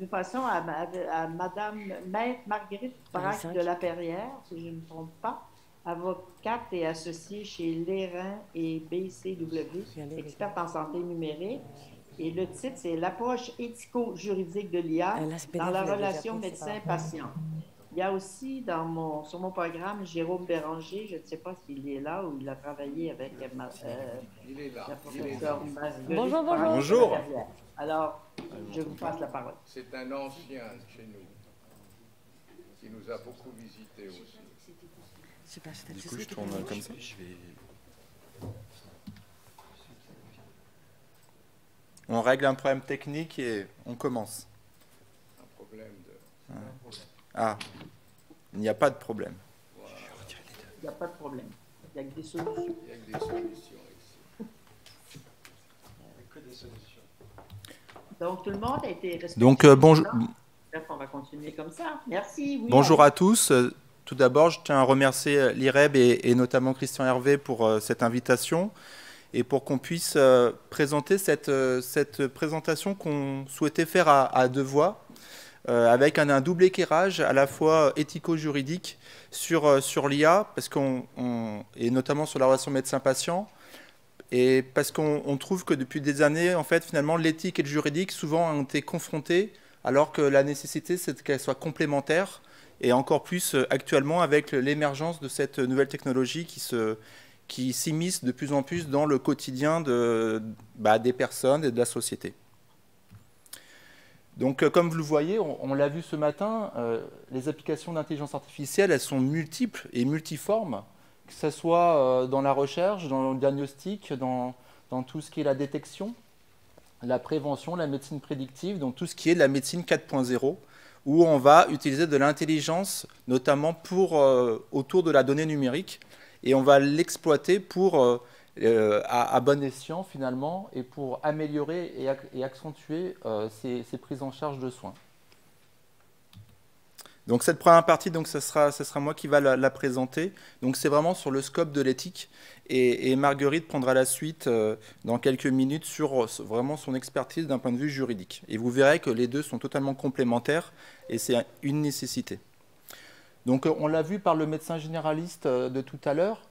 nous passons à Madame Maître Marguerite Braque de la Perrière, si je ne me trompe pas, avocate et associée chez Lérin et BCW, experte en santé numérique. Et le titre, c'est l'approche éthico-juridique de l'IA dans la relation médecin-patient. Il y a aussi sur mon programme Jérôme Béranger, je ne sais pas s'il est là ou il a travaillé avec il est là. la professeure Marguerite. Bonjour, bonjour. Bonjour. Alors, je vous passe la parole. C'est un ancien de chez nous qui nous a beaucoup visité aussi. Du coup, je tourne comme ça. On règle un problème technique et on commence. Un problème de... Ah, il n'y a pas de problème. Voilà. Il n'y a pas de problème. Il n'y a que des solutions. Il n'y a que des solutions ici. Il n'y a que des solutions. Donc, tout le monde a été respecté. Donc, bonjour. On va continuer comme ça. Merci. Oui, bonjour à tous. Tout d'abord, je tiens à remercier l'IREB et notamment Christian Hervé pour cette invitation et pour qu'on puisse présenter cette présentation qu'on souhaitait faire à deux voix avec un double éclairage à la fois éthico-juridique sur l'IA et notamment sur la relation médecin-patient et parce qu'on trouve que depuis des années, en fait, finalement, l'éthique et le juridique souvent ont été confrontés alors que la nécessité, c'est qu'elles soient complémentaires et encore plus actuellement avec l'émergence de cette nouvelle technologie qui s'immisce de plus en plus dans le quotidien des personnes et de la société. Donc, comme vous le voyez, on l'a vu ce matin, les applications d'intelligence artificielle, elles sont multiples et multiformes, que ce soit dans la recherche, dans le diagnostic, dans tout ce qui est la détection, la prévention, la médecine prédictive, donc tout ce qui est la médecine 4.0, où on va utiliser de l'intelligence, notamment autour de la donnée numérique, et on va l'exploiter à bon escient finalement, et pour améliorer et accentuer ces prises en charge de soins. Donc cette première partie, ce sera moi qui va la présenter. Donc c'est vraiment sur le scope de l'éthique, et Marguerite prendra la suite dans quelques minutes sur vraiment son expertise d'un point de vue juridique. Et vous verrez que les deux sont totalement complémentaires, et c'est une nécessité. Donc on l'a vu par le médecin généraliste de tout à l'heure,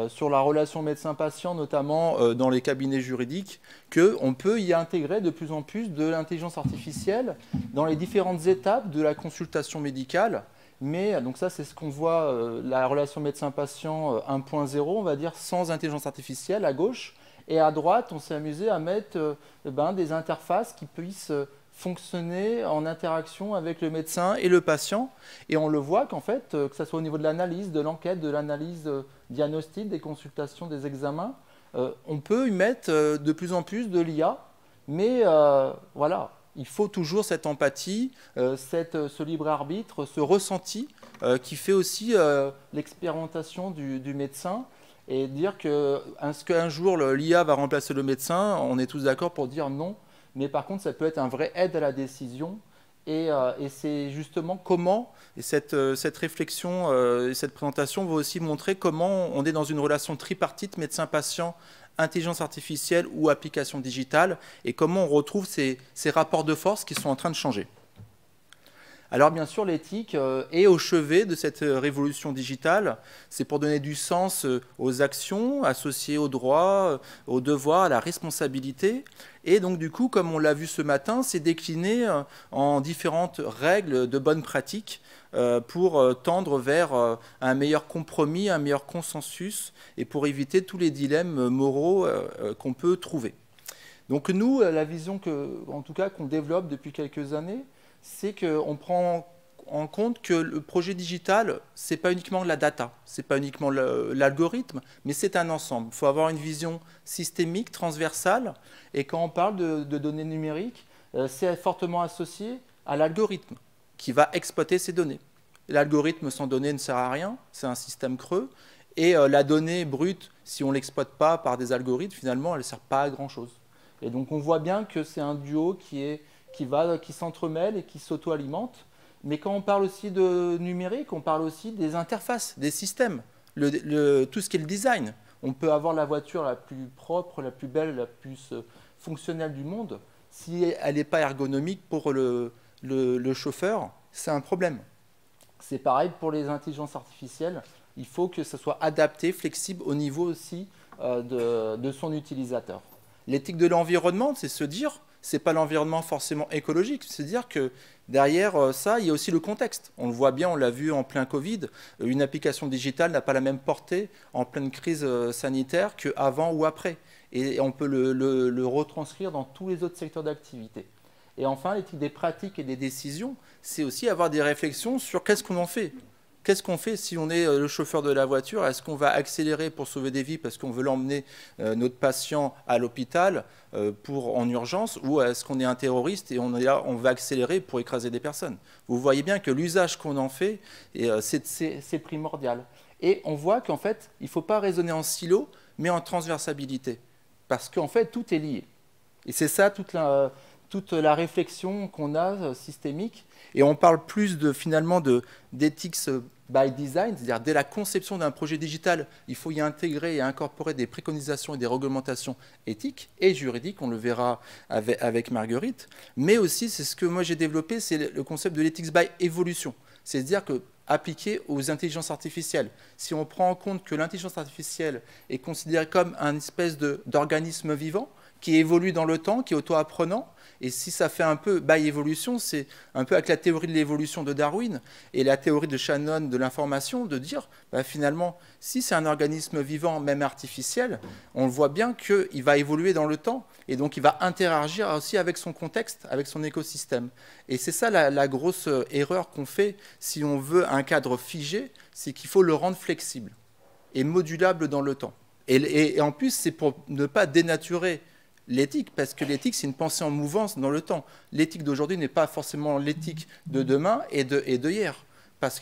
sur la relation médecin-patient, notamment dans les cabinets juridiques, qu'on peut y intégrer de plus en plus de l'intelligence artificielle dans les différentes étapes de la consultation médicale. Mais donc ça, c'est ce qu'on voit, la relation médecin-patient 1.0, on va dire, sans intelligence artificielle à gauche. Et à droite, on s'est amusé à mettre des interfaces qui puissent fonctionner en interaction avec le médecin et le patient. Et on le voit qu'en fait, que ce soit au niveau de l'analyse, de l'enquête, de l'analyse diagnostique, des consultations, des examens, on peut y mettre de plus en plus de l'IA, mais voilà, il faut toujours cette empathie, ce libre arbitre, ce ressenti qui fait aussi l'expérimentation du médecin. Et dire qu'un jour l'IA va remplacer le médecin, on est tous d'accord pour dire non. Mais par contre, ça peut être un vrai aide à la décision. Et c'est justement comment, et cette réflexion et cette présentation va aussi montrer comment on est dans une relation tripartite, médecin-patient, intelligence artificielle ou application digitale, et comment on retrouve ces rapports de force qui sont en train de changer. Alors bien sûr, l'éthique est au chevet de cette révolution digitale. C'est pour donner du sens aux actions associées aux droits, aux devoirs, à la responsabilité. Et donc du coup, comme on l'a vu ce matin, c'est décliné en différentes règles de bonnes pratiques pour tendre vers un meilleur compromis, un meilleur consensus, et pour éviter tous les dilemmes moraux qu'on peut trouver. Donc nous, la vision qu'on développe depuis quelques années, c'est qu'on prend en compte que le projet digital, ce n'est pas uniquement la data, ce n'est pas uniquement l'algorithme, mais c'est un ensemble. Il faut avoir une vision systémique, transversale, et quand on parle de données numériques, c'est fortement associé à l'algorithme qui va exploiter ces données. L'algorithme sans données ne sert à rien, c'est un système creux, et la donnée brute, si on ne l'exploite pas par des algorithmes, finalement, elle ne sert pas à grand-chose. Et donc on voit bien que c'est un duo qui s'entremêle et qui s'auto-alimente. Mais quand on parle aussi de numérique, on parle aussi des interfaces, des systèmes, tout ce qui est le design. On peut avoir la voiture la plus propre, la plus belle, la plus fonctionnelle du monde. Si elle n'est pas ergonomique pour le chauffeur, c'est un problème. C'est pareil pour les intelligences artificielles. Il faut que ça soit adapté, flexible au niveau aussi de son utilisateur. L'éthique de l'environnement, c'est se dire, ce n'est pas l'environnement forcément écologique, c'est dire que derrière ça, il y a aussi le contexte. On le voit bien, on l'a vu en plein Covid, une application digitale n'a pas la même portée en pleine crise sanitaire qu'avant ou après. Et on peut le retranscrire dans tous les autres secteurs d'activité. Et enfin, l'éthique des pratiques et des décisions, c'est aussi avoir des réflexions sur qu'est-ce qu'on en fait. Qu'est-ce qu'on fait si on est le chauffeur de la voiture? Est-ce qu'on va accélérer pour sauver des vies parce qu'on veut l'emmener, notre patient, à l'hôpital en urgence, ou est-ce qu'on est un terroriste et on va accélérer pour écraser des personnes? Vous voyez bien que l'usage qu'on en fait, c'est primordial. Et on voit qu'en fait, il ne faut pas raisonner en silo, mais en transversabilité. Parce qu'en fait, tout est lié. Et c'est ça toute la réflexion qu'on a systémique. Et on parle plus finalement d'éthics by design, c'est-à-dire dès la conception d'un projet digital, il faut y intégrer et incorporer des préconisations et des réglementations éthiques et juridiques, on le verra avec Marguerite. Mais aussi, c'est ce que moi j'ai développé, c'est le concept de l'ethics by évolution. C'est-à-dire que appliqué aux intelligences artificielles. Si on prend en compte que l'intelligence artificielle est considérée comme un espèce d'organisme vivant qui évolue dans le temps, qui est auto-apprenant, et si ça fait un peu by évolution, c'est un peu avec la théorie de l'évolution de Darwin et la théorie de Shannon de l'information, de dire finalement, si c'est un organisme vivant, même artificiel, on le voit bien qu'il va évoluer dans le temps et donc il va interagir aussi avec son contexte, avec son écosystème. Et c'est ça la grosse erreur qu'on fait si on veut un cadre figé, c'est qu'il faut le rendre flexible et modulable dans le temps. Et en plus, c'est pour ne pas dénaturer l'éthique, parce que l'éthique, c'est une pensée en mouvance dans le temps. L'éthique d'aujourd'hui n'est pas forcément l'éthique de demain et de hier.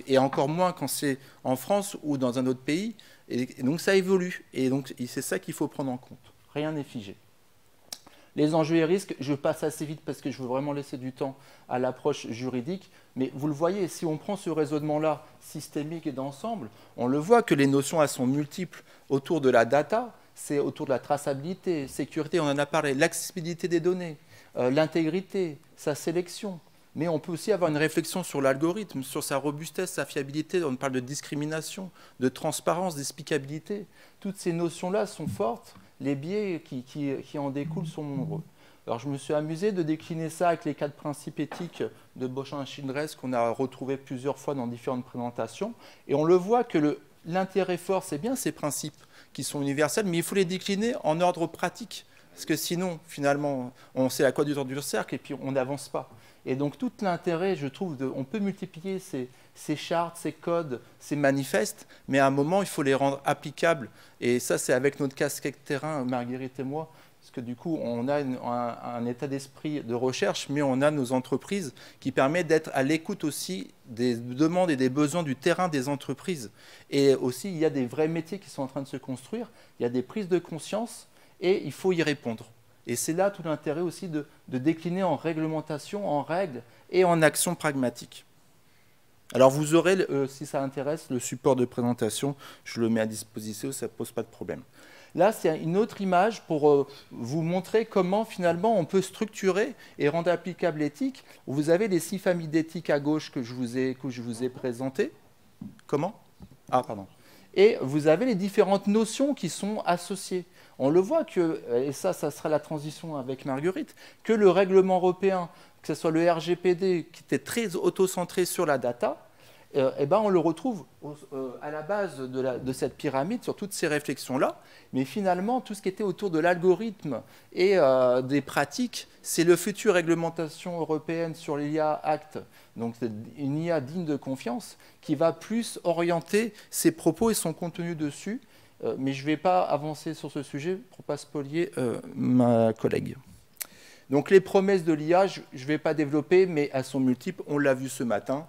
Et encore moins quand c'est en France ou dans un autre pays. Et donc ça évolue. Et donc c'est ça qu'il faut prendre en compte. Rien n'est figé. Les enjeux et risques, je passe assez vite parce que je veux vraiment laisser du temps à l'approche juridique. Mais vous le voyez, si on prend ce raisonnement-là systémique et d'ensemble, on le voit que les notions, elles sont multiples autour de la data. C'est autour de la traçabilité, sécurité, on en a parlé, l'accessibilité des données, l'intégrité, sa sélection. Mais on peut aussi avoir une réflexion sur l'algorithme, sur sa robustesse, sa fiabilité. On parle de discrimination, de transparence, d'explicabilité. Toutes ces notions-là sont fortes. Les biais qui en découlent sont nombreux. Alors je me suis amusé de décliner ça avec les 4 principes éthiques de Beauchamp-Childress qu'on a retrouvés plusieurs fois dans différentes présentations. Et on le voit que l'intérêt fort, c'est bien ces principes qui sont universels, mais il faut les décliner en ordre pratique. Parce que sinon, finalement, on sait la quadrature du cercle et puis on n'avance pas. Et donc, tout l'intérêt, je trouve, on peut multiplier ces chartes, ces codes, ces manifestes, mais à un moment, il faut les rendre applicables. Et ça, c'est avec notre casquette terrain, Marguerite et moi, parce que du coup, on a un état d'esprit de recherche, mais on a nos entreprises qui permettent d'être à l'écoute aussi des demandes et des besoins du terrain des entreprises. Et aussi, il y a des vrais métiers qui sont en train de se construire, il y a des prises de conscience, et il faut y répondre. Et c'est là tout l'intérêt aussi de décliner en réglementation, en règles et en actions pragmatiques. Alors vous aurez, si ça intéresse, le support de présentation, je le mets à disposition, ça ne pose pas de problème. Là, c'est une autre image pour vous montrer comment, finalement, on peut structurer et rendre applicable l'éthique. Vous avez les 6 familles d'éthique à gauche que je vous ai présentées. Comment? Ah, pardon. Et vous avez les différentes notions qui sont associées. On le voit que, et ça sera la transition avec Marguerite, que le règlement européen, que ce soit le RGPD, qui était très auto-centré sur la data, on le retrouve à la base de cette pyramide, sur toutes ces réflexions-là. Mais finalement, tout ce qui était autour de l'algorithme et des pratiques, c'est le futur réglementation européenne sur l'IA Act, donc une IA digne de confiance, qui va plus orienter ses propos et son contenu dessus. Mais je ne vais pas avancer sur ce sujet pour ne pas spolier ma collègue. Donc les promesses de l'IA, je ne vais pas développer, mais elles sont multiples, on l'a vu ce matin.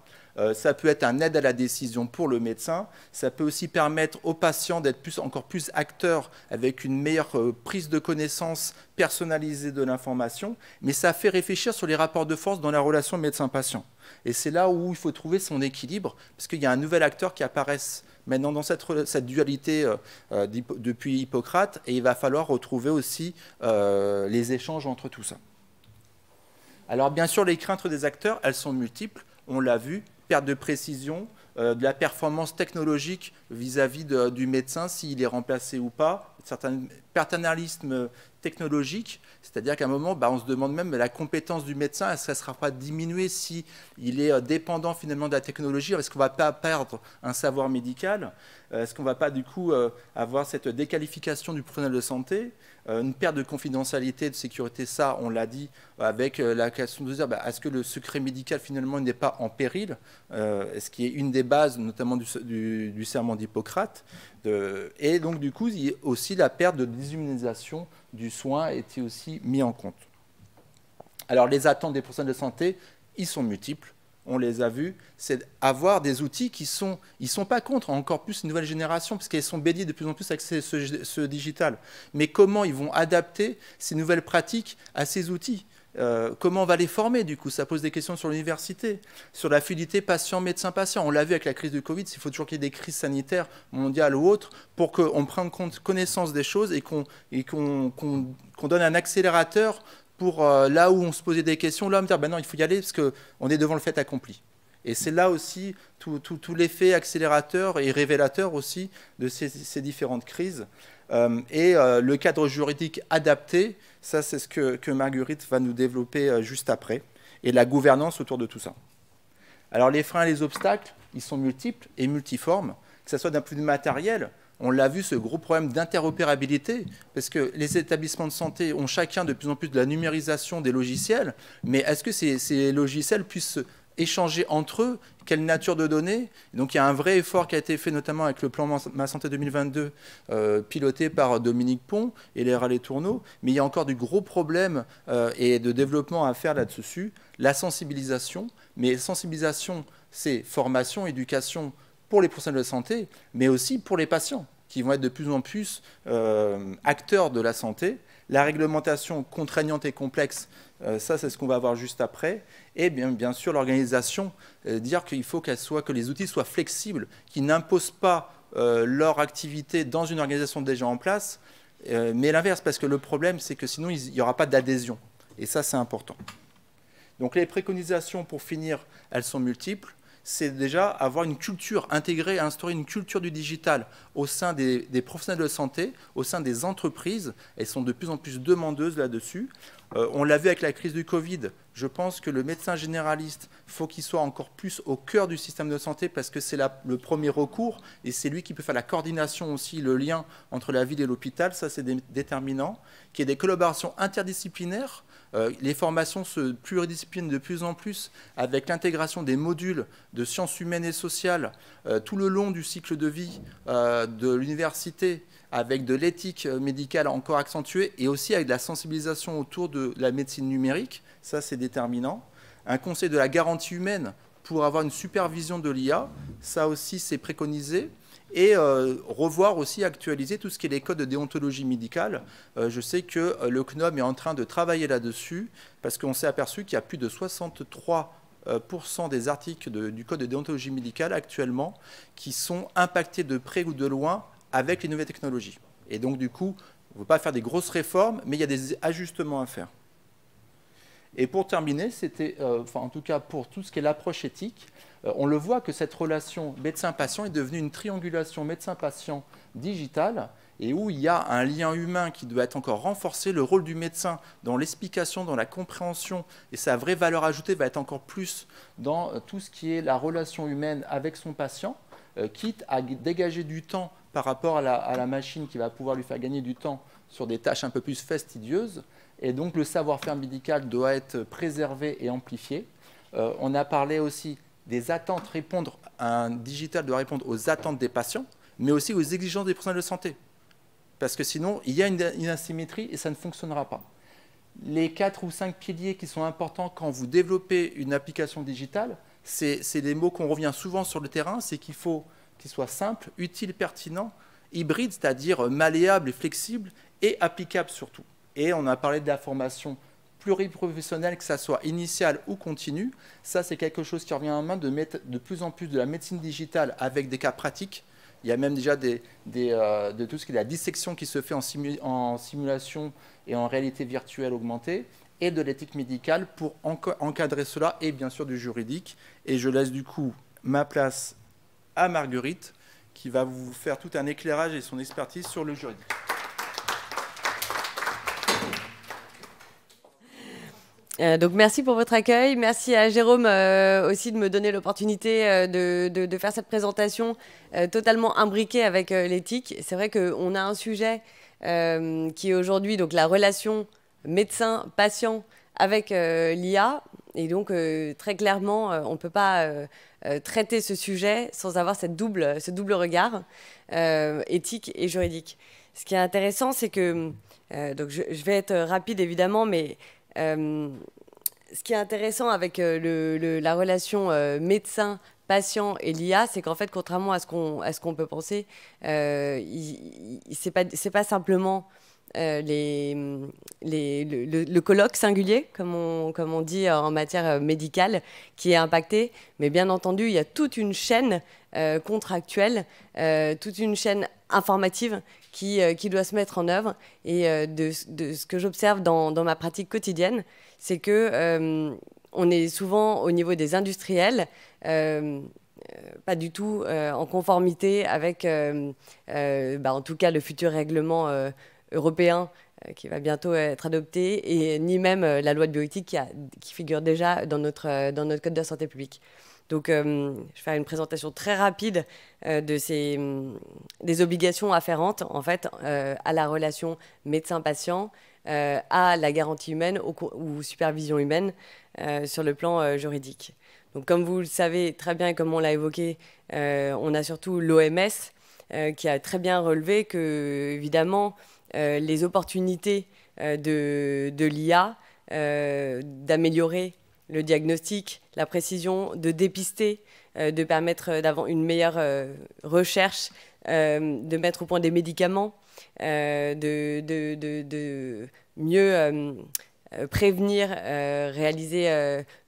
Ça peut être un aide à la décision pour le médecin, ça peut aussi permettre aux patients d'être encore plus acteurs avec une meilleure prise de connaissance personnalisée de l'information, mais ça fait réfléchir sur les rapports de force dans la relation médecin-patient. Et c'est là où il faut trouver son équilibre, parce qu'il y a un nouvel acteur qui apparaît maintenant dans cette dualité depuis Hippocrate, et il va falloir retrouver aussi les échanges entre tout ça. Alors bien sûr, les craintes des acteurs, elles sont multiples, on l'a vu, perte de précision, de la performance technologique vis-à-vis du médecin, s'il est remplacé ou pas, certains paternalismes technologiques, c'est-à-dire qu'à un moment, on se demande même la compétence du médecin, est-ce que ça ne sera pas diminuée s'il est dépendant finalement de la technologie? Est-ce qu'on ne va pas perdre un savoir médical? Est-ce qu'on ne va pas du coup avoir cette déqualification du professionnel de santé? Une perte de confidentialité, de sécurité, ça on l'a dit, avec la question de dire est-ce que le secret médical finalement n'est pas en péril, ce qui est une des bases notamment du serment d'Hippocrate, et donc du coup il y a aussi la perte de déshumanisation du soin a été aussi mis en compte. Alors les attentes des professionnels de santé, ils sont multiples. On les a vus, c'est avoir des outils qui sont, ils ne sont pas contre, encore plus une nouvelle génération, parce qu'elles sont bénies de plus en plus avec ce digital. Mais comment ils vont adapter ces nouvelles pratiques à ces outils? Comment on va les former du coup? Ça pose des questions sur l'université, sur la fluidité patient-médecin-patient. On l'a vu avec la crise du Covid, il faut toujours qu'il y ait des crises sanitaires mondiales ou autres pour qu'on prenne connaissance des choses et qu'on donne un accélérateur pour là où on se posait des questions, là on me dit non, il faut y aller parce qu'on est devant le fait accompli. Et c'est là aussi tout l'effet accélérateur et révélateur aussi de ces différentes crises. Le cadre juridique adapté, ça c'est ce que Marguerite va nous développer juste après, et la gouvernance autour de tout ça. Alors les freins et les obstacles, ils sont multiples et multiformes, que ce soit d'un point de vue matériel. On l'a vu, ce gros problème d'interopérabilité, parce que les établissements de santé ont chacun de plus en plus de la numérisation des logiciels, mais est-ce que ces logiciels puissent échanger entre eux? Quelle nature de données? Donc il y a un vrai effort qui a été fait notamment avec le plan Ma Santé 2022 piloté par Dominique Pont et Léa Letourneau, mais il y a encore du gros problème et de développement à faire là-dessus. La sensibilisation, mais sensibilisation, c'est formation, éducation pour les professionnels de santé, mais aussi pour les patients qui vont être de plus en plus acteurs de la santé. La réglementation contraignante et complexe, ça c'est ce qu'on va voir juste après. Et bien sûr l'organisation, dire qu'il faut que les outils soient flexibles, qui n'imposent pas leur activité dans une organisation déjà en place, mais l'inverse, parce que le problème c'est que sinon il n'y aura pas d'adhésion. Et ça c'est important. Donc les préconisations pour finir, elles sont multiples. C'est déjà avoir une culture intégrée, instaurer une culture du digital au sein des professionnels de santé, au sein des entreprises. Elles sont de plus en plus demandeuses là-dessus. On l'a vu avec la crise du Covid. Je pense que le médecin généraliste, il faut qu'il soit encore plus au cœur du système de santé parce que c'est le premier recours et c'est lui qui peut faire la coordination aussi, le lien entre la ville et l'hôpital. Ça, c'est déterminant. Qu'il y ait des collaborations interdisciplinaires. Les formations se pluridisciplinent de plus en plus avec l'intégration des modules de sciences humaines et sociales tout le long du cycle de vie de l'université, avec de l'éthique médicale encore accentuée et aussi avec de la sensibilisation autour de la médecine numérique. Ça, c'est déterminant. Un conseil de la garantie humaine pour avoir une supervision de l'IA, ça aussi, c'est préconisé. Et revoir aussi, actualiser tout ce qui est les codes de déontologie médicale. Je sais que le CNOM est en train de travailler là-dessus parce qu'on s'est aperçu qu'il y a plus de 63% des articles du code de déontologie médicale actuellement qui sont impactés de près ou de loin avec les nouvelles technologies. Et donc du coup, on ne veut pas faire des grosses réformes, mais il y a des ajustements à faire. Et pour terminer, c'était, en tout cas pour tout ce qui est l'approche éthique, on le voit que cette relation médecin-patient est devenue une triangulation médecin-patient digitale et où il y a un lien humain qui doit être encore renforcé. Le rôle du médecin dans l'explication, dans la compréhension et sa vraie valeur ajoutée va être encore plus dans tout ce qui est la relation humaine avec son patient, quitte à dégager du temps par rapport à la machine qui va pouvoir lui faire gagner du temps sur des tâches un peu plus fastidieuses. Et donc le savoir-faire médical doit être préservé et amplifié. On a parlé aussi des attentes, un digital doit répondre aux attentes des patients, mais aussi aux exigences des professionnels de santé. Parce que sinon, il y a une asymétrie et ça ne fonctionnera pas. Les 4 ou 5 piliers qui sont importants quand vous développez une application digitale, c'est des mots qu'on revient souvent sur le terrain, c'est qu'il faut qu'il soit simple, utile, pertinent, hybride, c'est-à-dire malléable et flexible, et applicable surtout. Et on a parlé de la formation pluriprofessionnelle, que ça soit initiale ou continue. Ça, c'est quelque chose qui revient en main de mettre de plus en plus de la médecine digitale avec des cas pratiques. Il y a même déjà de tout ce qui est la dissection qui se fait en simulation et en réalité virtuelle augmentée. et de l'éthique médicale pour encadrer cela, et bien sûr du juridique. Et je laisse du coup ma place à Marguerite, qui va vous faire tout un éclairage et son expertise sur le juridique. Donc merci pour votre accueil, merci à Jérôme aussi de me donner l'opportunité de faire cette présentation totalement imbriquée avec l'éthique. C'est vrai qu'on a un sujet qui est aujourd'hui donc la relation médecin-patient avec l'IA, et donc très clairement on ne peut pas traiter ce sujet sans avoir ce double regard éthique et juridique. Ce qui est intéressant, c'est que, donc je vais être rapide évidemment, mais ce qui est intéressant avec la relation médecin-patient et l'IA, c'est qu'en fait, contrairement à ce qu'on peut penser, c'est pas simplement le colloque singulier, comme on dit en matière médicale, qui est impacté, mais bien entendu, il y a toute une chaîne contractuelle, toute une chaîne informative qui doit se mettre en œuvre. Et de ce que j'observe dans ma pratique quotidienne, c'est que on est souvent au niveau des industriels, pas du tout en conformité avec, en tout cas, le futur règlement européen qui va bientôt être adopté, et ni même la loi de bioéthique qui figure déjà dans notre code de santé publique. Donc, je vais faire une présentation très rapide des obligations afférentes, en fait, à la relation médecin-patient, à la garantie humaine ou supervision humaine sur le plan juridique. Donc, comme vous le savez très bien et comme on l'a évoqué, on a surtout l'OMS qui a très bien relevé que, évidemment, les opportunités de l'IA, d'améliorer le diagnostic, la précision, de dépister, de permettre d'avoir une meilleure recherche, de mettre au point des médicaments, de mieux prévenir,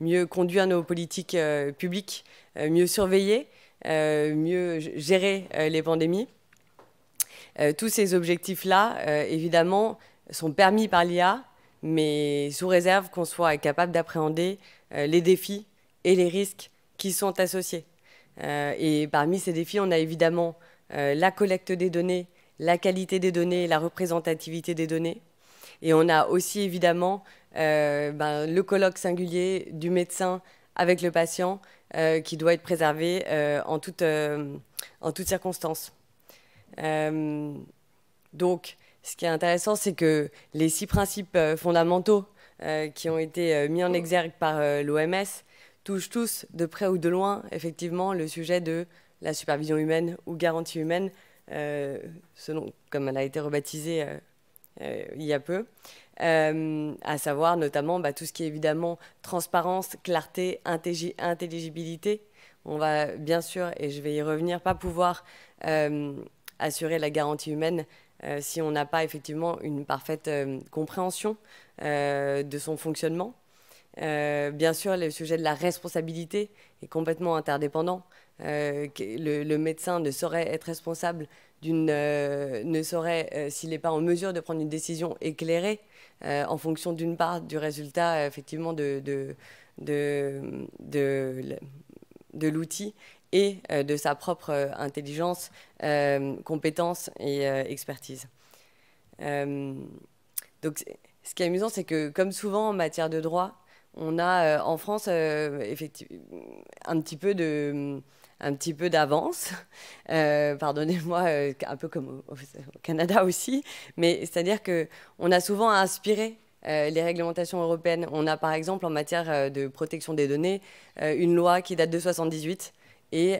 mieux conduire nos politiques publiques, mieux surveiller, mieux gérer les pandémies. Tous ces objectifs-là, évidemment, sont permis par l'IA, mais sous réserve qu'on soit capable d'appréhender les défis et les risques qui sont associés. Et parmi ces défis, on a évidemment la collecte des données, la qualité des données, la représentativité des données. Et on a aussi évidemment le colloque singulier du médecin avec le patient qui doit être préservé en toutes circonstances. Donc, ce qui est intéressant, c'est que les 6 principes fondamentaux qui ont été mis en exergue par l'OMS touchent tous, de près ou de loin, effectivement, le sujet de la supervision humaine ou garantie humaine, selon, comme elle a été rebaptisée il y a peu, à savoir notamment tout ce qui est évidemment transparence, clarté, intelligibilité. On va bien sûr, et je vais y revenir, pas pouvoir assurer la garantie humaine si on n'a pas effectivement une parfaite compréhension de son fonctionnement. Bien sûr, le sujet de la responsabilité est complètement interdépendant. Le médecin ne saurait être responsable s'il n'est pas en mesure de prendre une décision éclairée en fonction d'une part du résultat effectivement de l'outil et de sa propre intelligence, compétence et expertise. Donc, ce qui est amusant, c'est que, comme souvent en matière de droit, on a en France effectivement un petit peu d'avance, pardonnez-moi, un peu comme au Canada aussi, mais c'est-à-dire qu'on a souvent à inspirer les réglementations européennes. On a par exemple en matière de protection des données une loi qui date de 1978 et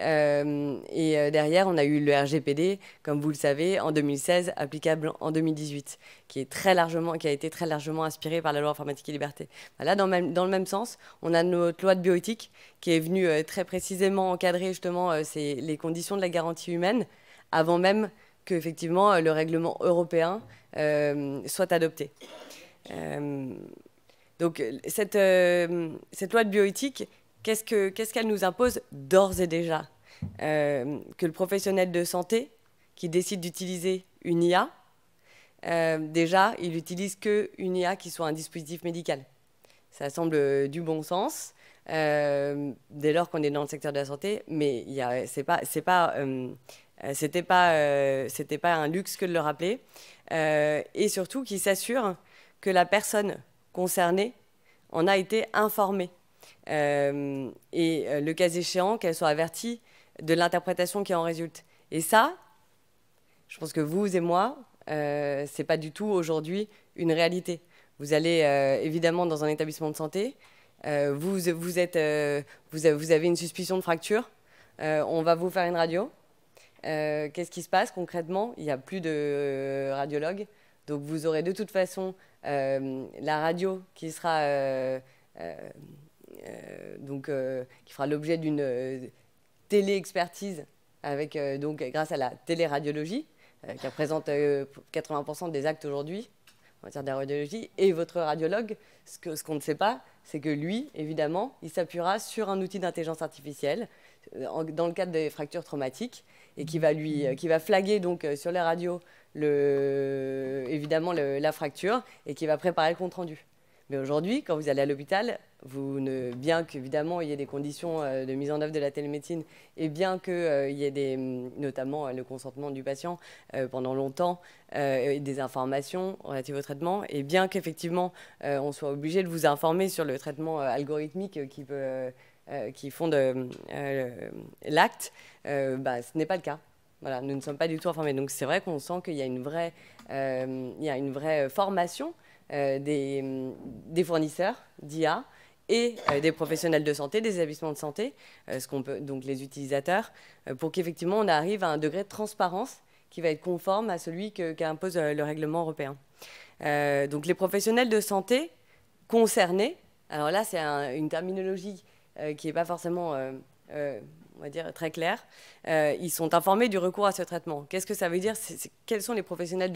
derrière on a eu le RGPD, comme vous le savez, en 2016, applicable en 2018, qui a été très largement inspiré par la loi informatique et liberté. Là, dans le même sens, on a notre loi de bioéthique qui est venue très précisément encadrer justement les conditions de la garantie humaine avant même que effectivement le règlement européen soit adopté. Donc cette loi de bioéthique, qu'est-ce qu'elle nous impose d'ores et déjà? Que le professionnel de santé qui décide d'utiliser une IA, déjà, il n'utilise qu'une IA qui soit un dispositif médical. ça semble du bon sens, dès lors qu'on est dans le secteur de la santé, mais c'était pas un luxe que de le rappeler, et surtout qu'il s'assure que la personne concernée en a été informée, et le cas échéant, qu'elle soit avertie de l'interprétation qui en résulte. Et ça, je pense que vous et moi, c'est pas du tout aujourd'hui une réalité. Vous allez évidemment dans un établissement de santé, vous avez une suspicion de fracture, on va vous faire une radio. Qu'est-ce qui se passe concrètement? Il n'y a plus de radiologue, donc vous aurez de toute façon la radio qui sera qui fera l'objet d'une télé-expertise avec donc grâce à la téléradiologie qui représente 80% des actes aujourd'hui en matière de radiologie, et votre radiologue, ce qu'on ne sait pas, c'est que lui, évidemment, il s'appuiera sur un outil d'intelligence artificielle dans le cadre des fractures traumatiques, et qui va flaguer donc sur les radios évidemment la fracture, et qui va préparer le compte rendu. Mais aujourd'hui, quand vous allez à l'hôpital, bien qu'évidemment il y ait des conditions de mise en œuvre de la télémédecine, et bien qu'il y ait notamment le consentement du patient pendant longtemps, des informations relatives au traitement, et bien qu'effectivement on soit obligé de vous informer sur le traitement algorithmique qui fonde l'acte, ce n'est pas le cas. Voilà, nous ne sommes pas du tout informés. Donc c'est vrai qu'on sent qu'il y a une vraie formation des fournisseurs d'IA et des professionnels de santé, des établissements de santé, donc les utilisateurs, pour qu'effectivement on arrive à un degré de transparence qui va être conforme à celui qu'impose le règlement européen. Donc les professionnels de santé concernés, alors là c'est une terminologie qui n'est pas forcément on va dire très clair, ils sont informés du recours à ce traitement. Qu'est-ce que ça veut dire? Quels sont les professionnels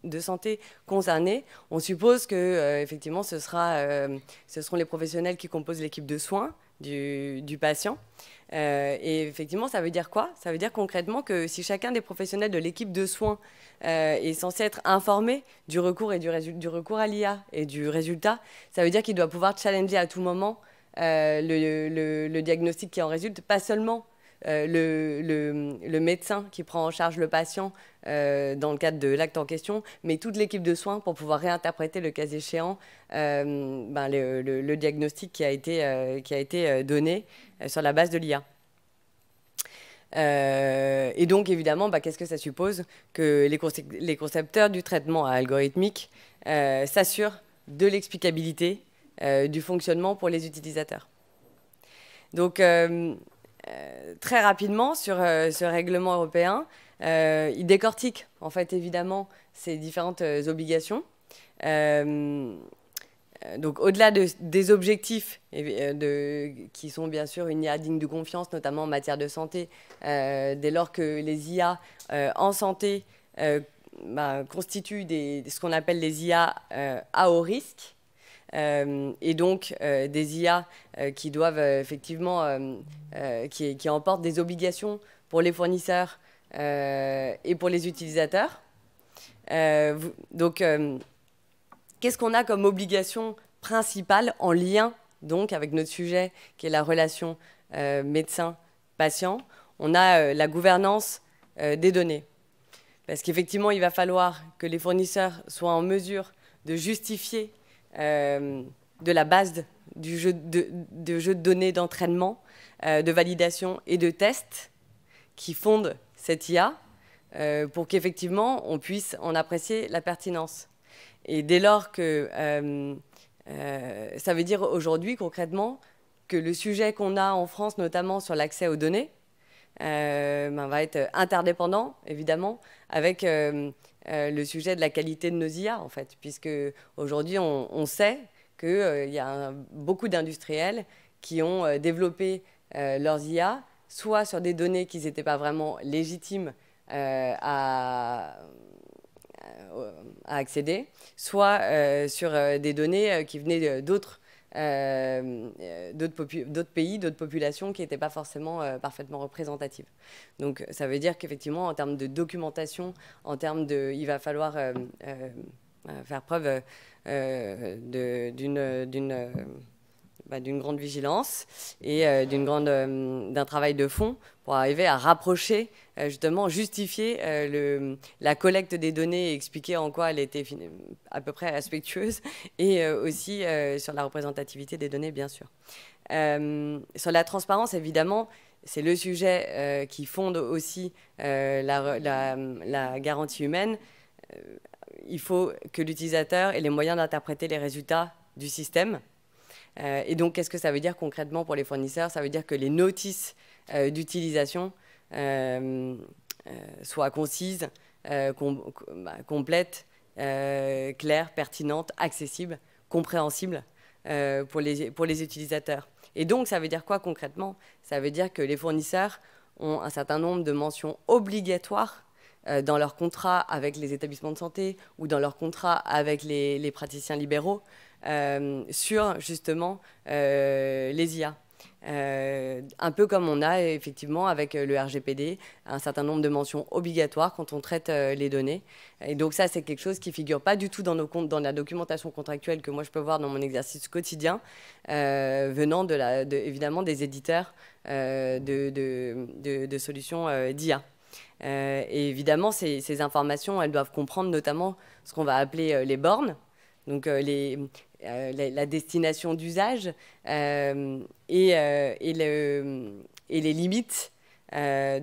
de santé concernés? On suppose que effectivement ce seront les professionnels qui composent l'équipe de soins du patient. Et effectivement, ça veut dire quoi? Ça veut dire concrètement que si chacun des professionnels de l'équipe de soins est censé être informé du recours du recours à l'IA et du résultat, ça veut dire qu'il doit pouvoir challenger à tout moment le diagnostic qui en résulte, pas seulement le médecin qui prend en charge le patient dans le cadre de l'acte en question, mais toute l'équipe de soins pour pouvoir réinterpréter le cas échéant le diagnostic qui a été donné sur la base de l'IA. Et donc évidemment, qu'est-ce que ça suppose? Que les concepteurs du traitement algorithmique s'assurent de l'explicabilité du fonctionnement pour les utilisateurs. Donc, très rapidement, sur ce règlement européen, il décortique, en fait, évidemment, ces différentes obligations. Donc, au-delà des objectifs qui sont, bien sûr, une IA digne de confiance, notamment en matière de santé, dès lors que les IA en santé constituent ce qu'on appelle les IA à haut risque, et donc des IA qui doivent effectivement, qui emportent des obligations pour les fournisseurs et pour les utilisateurs. Donc, qu'est-ce qu'on a comme obligation principale en lien donc avec notre sujet qui est la relation médecin-patient? On a la gouvernance des données. Parce qu'effectivement, il va falloir que les fournisseurs soient en mesure de justifier de la base du jeu de données d'entraînement, de validation et de tests qui fondent cette IA pour qu'effectivement on puisse en apprécier la pertinence. Et dès lors que ça veut dire aujourd'hui concrètement que le sujet qu'on a en France, notamment sur l'accès aux données, va être interdépendant évidemment avec le sujet de la qualité de nos IA, en fait, puisque aujourd'hui, on sait qu'il y a beaucoup d'industriels qui ont développé leurs IA, soit sur des données qui n'étaient pas vraiment légitimes à accéder, soit sur des données qui venaient d'autres pays, d'autres populations qui n'étaient pas forcément parfaitement représentatives. Donc ça veut dire qu'effectivement, en termes de documentation, il va falloir faire preuve d'une grande vigilance et d'un travail de fond pour arriver à rapprocher, justement, justifier la collecte des données et expliquer en quoi elle était à peu près respectueuse et aussi sur la représentativité des données, bien sûr. Sur la transparence, évidemment, c'est le sujet qui fonde aussi la garantie humaine. Il faut que l'utilisateur ait les moyens d'interpréter les résultats du système. Et donc, qu'est-ce que ça veut dire concrètement pour les fournisseurs? Ça veut dire que les notices d'utilisation soient concises, complètes, claires, pertinentes, accessibles, compréhensibles pour les utilisateurs. Et donc, ça veut dire quoi concrètement? Ça veut dire que les fournisseurs ont un certain nombre de mentions obligatoires dans leur contrat avec les établissements de santé ou dans leur contrat avec les praticiens libéraux sur justement les IA. Un peu comme on a effectivement avec le RGPD, un certain nombre de mentions obligatoires quand on traite les données. Et donc ça, c'est quelque chose qui ne figure pas du tout dans nos comptes, dans la documentation contractuelle que moi je peux voir dans mon exercice quotidien, venant évidemment des éditeurs de solutions d'IA. Et évidemment, ces informations, elles doivent comprendre notamment ce qu'on va appeler les bornes, donc la destination d'usage et les limites en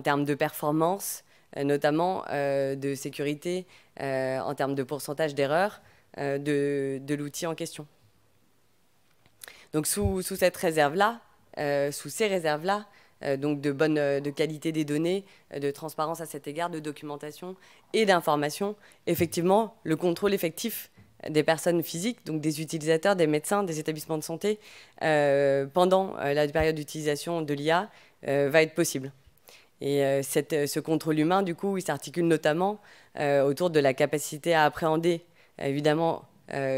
termes de performance, notamment de sécurité, en termes de pourcentage d'erreur de l'outil en question. Donc sous cette réserve-là, sous ces réserves-là, donc de qualité des données, de transparence à cet égard, de documentation et d'information, effectivement, le contrôle effectif des personnes physiques, donc des utilisateurs, des médecins, des établissements de santé, pendant la période d'utilisation de l'IA, va être possible. Et ce contrôle humain, du coup, il s'articule notamment autour de la capacité à appréhender, évidemment,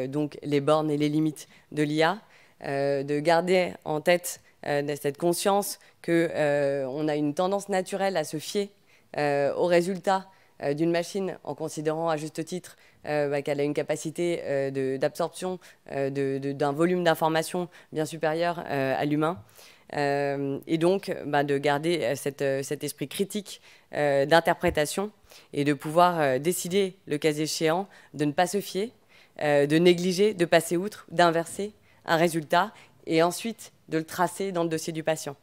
donc les bornes et les limites de l'IA, de garder en tête cette conscience qu'on a une tendance naturelle à se fier aux résultats d'une machine en considérant à juste titre qu'elle a une capacité d'absorption d'un volume d'informations bien supérieur à l'humain. Et donc de garder cet esprit critique d'interprétation et de pouvoir décider, le cas échéant, de ne pas se fier, de négliger, de passer outre, d'inverser un résultat et ensuite de le tracer dans le dossier du patient.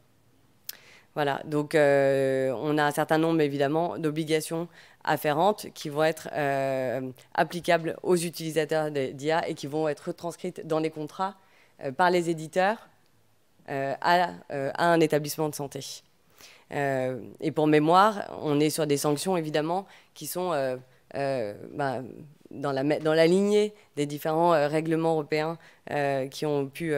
Voilà, donc on a un certain nombre évidemment d'obligations afférentes qui vont être applicables aux utilisateurs d'IA et qui vont être retranscrites dans les contrats par les éditeurs à un établissement de santé. Et pour mémoire, on est sur des sanctions évidemment qui sont dans la lignée des différents règlements européens qui ont pu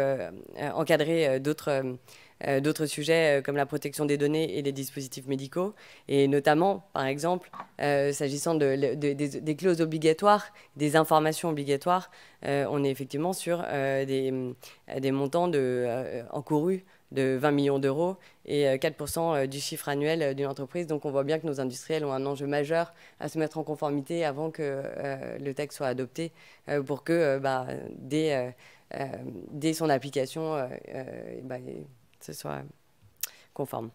encadrer d'autres sujets comme la protection des données et les dispositifs médicaux. Et notamment, par exemple, s'agissant des clauses obligatoires, des informations obligatoires, on est effectivement sur des montants encourus de 20 millions d'euros et 4% du chiffre annuel d'une entreprise. Donc on voit bien que nos industriels ont un enjeu majeur à se mettre en conformité avant que le texte soit adopté pour que dès son application, ce soit conforme.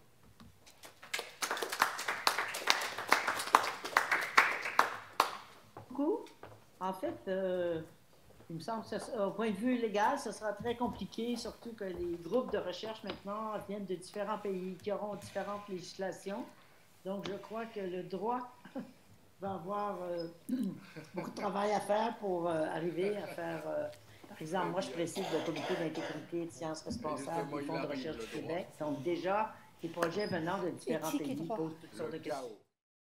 En fait, il me semble que, au point de vue légal, ce sera très compliqué, surtout que les groupes de recherche maintenant viennent de différents pays qui auront différentes législations. Donc, je crois que le droit va avoir beaucoup de travail à faire pour arriver à faire... par exemple, moi, je préside le comité d'intégrité et de sciences responsables du Fonds de recherche du Québec. Donc, déjà, les projets venant de différents pays posent toutes sortes de questions.